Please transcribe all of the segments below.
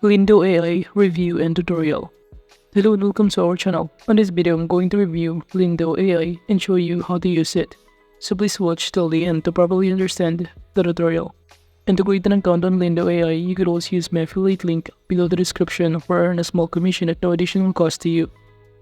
Lindo AI Review and Tutorial. Hello and welcome to our channel. On this video, I'm going to review Lindo AI and show you how to use it. So please watch till the end to properly understand the tutorial. And to create an account on Lindo AI, you could also use my affiliate link below the description or earn a small commission at no additional cost to you.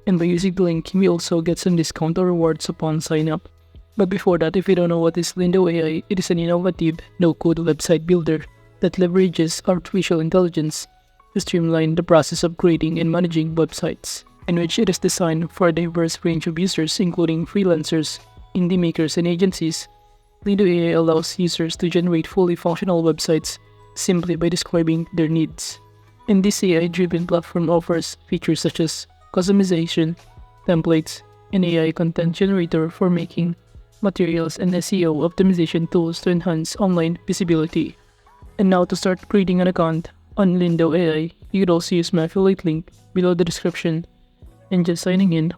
And by using the link, you may also get some discount or rewards upon sign up. But before that, if you don't know what is Lindo AI, it is an innovative, no-code website builder that leverages artificial intelligence to streamline the process of creating and managing websites, in which it is designed for a diverse range of users including freelancers, indie makers, and agencies. Lindo AI allows users to generate fully functional websites simply by describing their needs. And this AI-driven platform offers features such as customization, templates, and AI content generator for making materials and SEO optimization tools to enhance online visibility. And now to start creating an account on Lindo AI, you could also use my affiliate link below the description and just signing in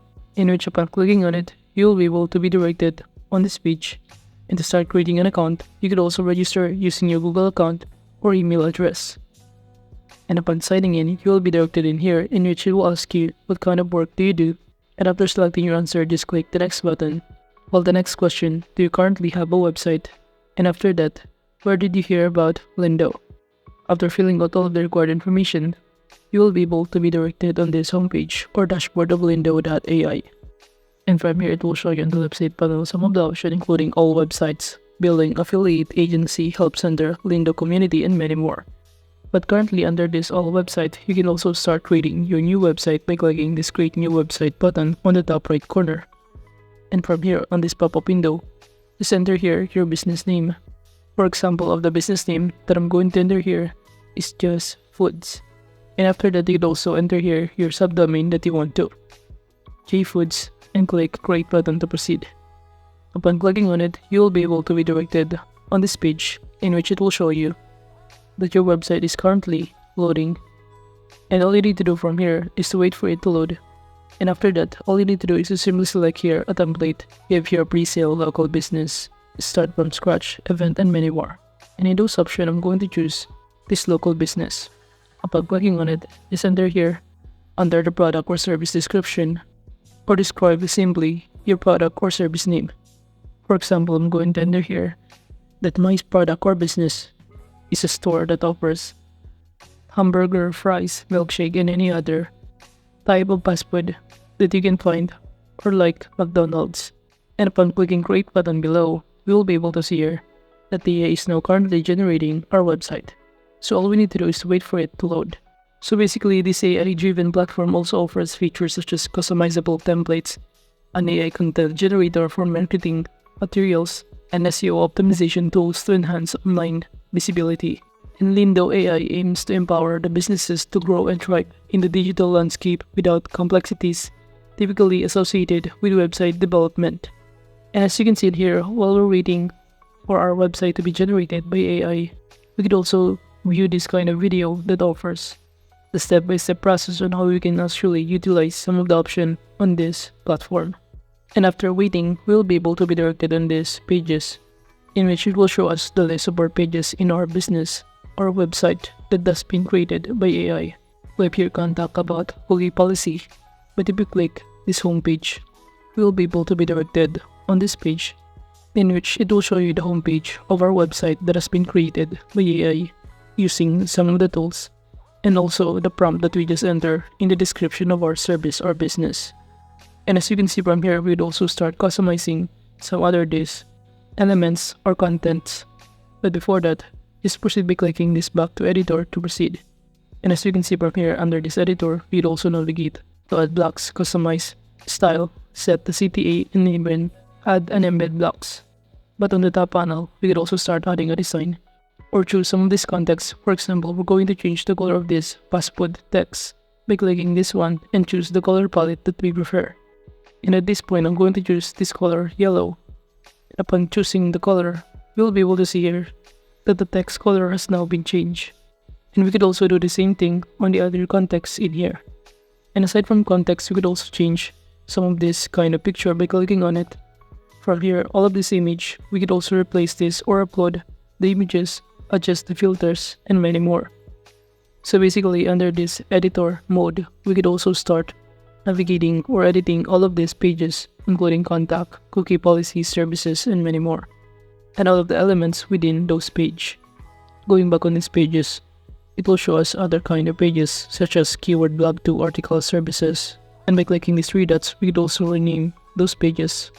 which upon clicking on it, you will be able to be directed on this page. And to start creating an account, you could also register using your Google account or email address. And upon signing in, you will be directed in here, in which it will ask you what kind of work do you do, and after selecting your answer, just click the next button. Well, the next question, do you currently have a website? And after that, where did you hear about Lindo? After filling out all of the required information, you will be able to be directed on this homepage or dashboard of lindo.ai. And from here, it will show you on the website panel some of the options including all websites, billing, affiliate, agency, help center, Lindo community, and many more. But currently under this all website, you can also start creating your new website by clicking this create new website button on the top right corner. And from here on this pop-up window, just enter here your business name. For example, of the business name that I'm going to enter here is just foods. And after that, you could also enter here your subdomain that you want to, jfoods, and click create button to proceed. Upon clicking on it, you will be able to be directed on this page, in which it will show you that your website is currently loading. And all you need to do from here is to wait for it to load. And after that, all you need to do is to simply select here a template. You have here pre-sale, local business, start from scratch, event, and many more. And in those options, I'm going to choose this local business. Upon clicking on it, just enter here under the product or service description, or describe simply your product or service name. For example, I'm going to enter here that my product or business is a store that offers hamburger, fries, milkshake, and any other type of fast food that you can find, or like McDonald's. And upon clicking create button below, we will be able to see here that the AI is now currently generating our website. So all we need to do is to wait for it to load. So basically, this AI-driven platform also offers features such as customizable templates, an AI content generator for marketing materials, and SEO optimization tools to enhance online visibility. And Lindo AI aims to empower the businesses to grow and thrive in the digital landscape without complexities typically associated with website development. And as you can see here, while we're waiting for our website to be generated by AI, we could also view this kind of video that offers the step-by-step process on how we can actually utilize some of the options on this platform. And after waiting, we'll be able to be directed on these pages, in which it will show us the list of our pages in our business or website that has been created by AI. We have here contact about cookie policy, but if you click this home page, we'll be able to be directed on this page, in which it will show you the homepage of our website that has been created by AI using some of the tools, and also the prompt that we just enter in the description of our service or business. And as you can see from here, we'd also start customizing some other these elements or contents. But before that, just proceed by clicking this back to editor to proceed. And as you can see from here, under this editor, we'd also navigate to add blocks, customize, style, set the CTA, and even add and embed blocks. But on the top panel, we could also start adding a design or choose some of this context. For example, we're going to change the color of this fast food text by clicking this one and choose the color palette that we prefer. And at this point, I'm going to choose this color, yellow. Upon choosing the color, you'll be able to see here that the text color has now been changed. And we could also do the same thing on the other context in here. And aside from context, we could also change some of this kind of picture by clicking on it. From here, all of this image, we could also replace this or upload the images, adjust the filters, and many more. So basically, under this editor mode, we could also start navigating or editing all of these pages, including contact, cookie policies, services, and many more, and all of the elements within those pages. Going back on these pages, it will show us other kind of pages such as keyword blog to article services, and by clicking these three dots, we could also rename those pages,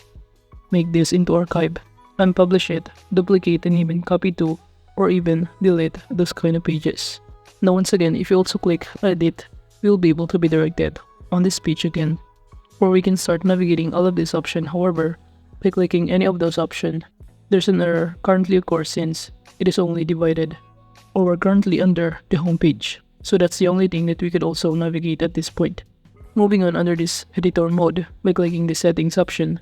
make this into archive, unpublish it, duplicate, and even copy to or even delete those kind of pages. Now once again, if you also click edit, we'll be able to be directed on this page again, or we can start navigating all of these options. However, by clicking any of those options, there's an error currently occurs since it is only divided, or we're currently under the home page. So that's the only thing that we could also navigate at this point. Moving on under this editor mode, by clicking the settings option,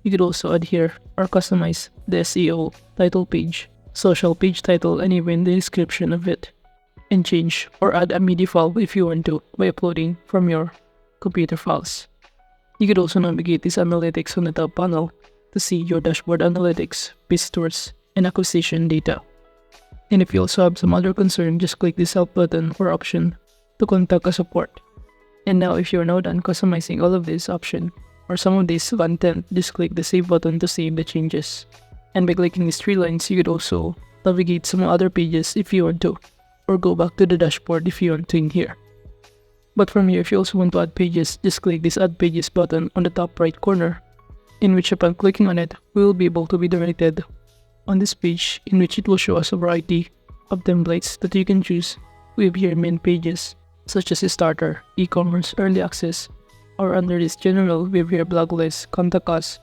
you could also add here or customize the SEO, title page, social page title, and even the description of it, and change or add a MIDI file if you want to by uploading from your computer files. You could also navigate this analytics on the top panel to see your dashboard analytics, visitors, and acquisition data. And if you also have some other concern, just click this help button or option to contact a support. And now if you're now done customizing all of these options or some of this content, just click the save button to save the changes. And by clicking these three lines, you could also navigate some other pages if you want to, or go back to the dashboard if you want to in here. But from here, if you also want to add pages, just click this add pages button on the top right corner, in which upon clicking on it, we will be able to be directed on this page, in which it will show us a variety of templates that you can choose. We have here main pages such as starter, e-commerce, early access, or under this general, we have here blog list, contact us,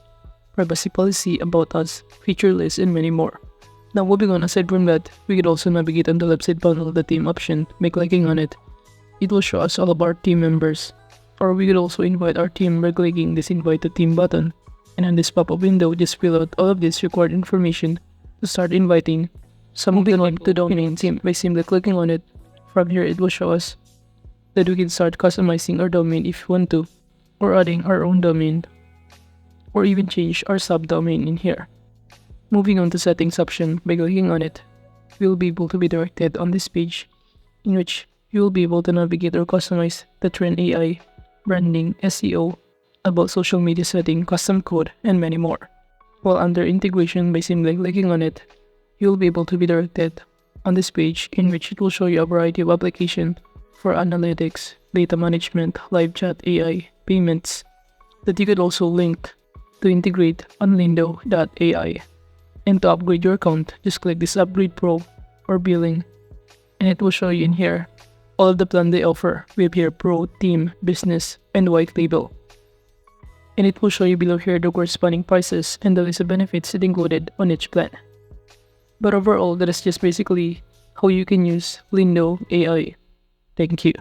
privacy policy, about us, feature list, and many more. Now moving on, aside from that, we could also navigate on the left side panel of the team option. By clicking on it, it will show us all of our team members, or we could also invite our team by clicking this invite to team button. And on this pop-up window, just fill out all of this required information to start inviting some of the people to the main team by simply clicking on it. From here, it will show us that we can start customizing our domain if we want to, or adding our own domain, or even change our subdomain in here. Moving on to settings option, by clicking on it, we will be able to be directed on this page, in which you will be able to navigate or customize the trend AI, branding, SEO, about social media setting, custom code, and many more. While under integration, by simply clicking on it, you will be able to be directed on this page, in which it will show you a variety of applications for analytics, data management, live chat, AI, payments, that you could also link to integrate on Lindo.ai. And to upgrade your account, just click this upgrade pro or billing, and it will show you in here all of the plan they offer. We have here pro, team, business, and white label. And it will show you below here the corresponding prices and the list of benefits it included on each plan. But overall, that is just basically how you can use Lindo AI. Thank you.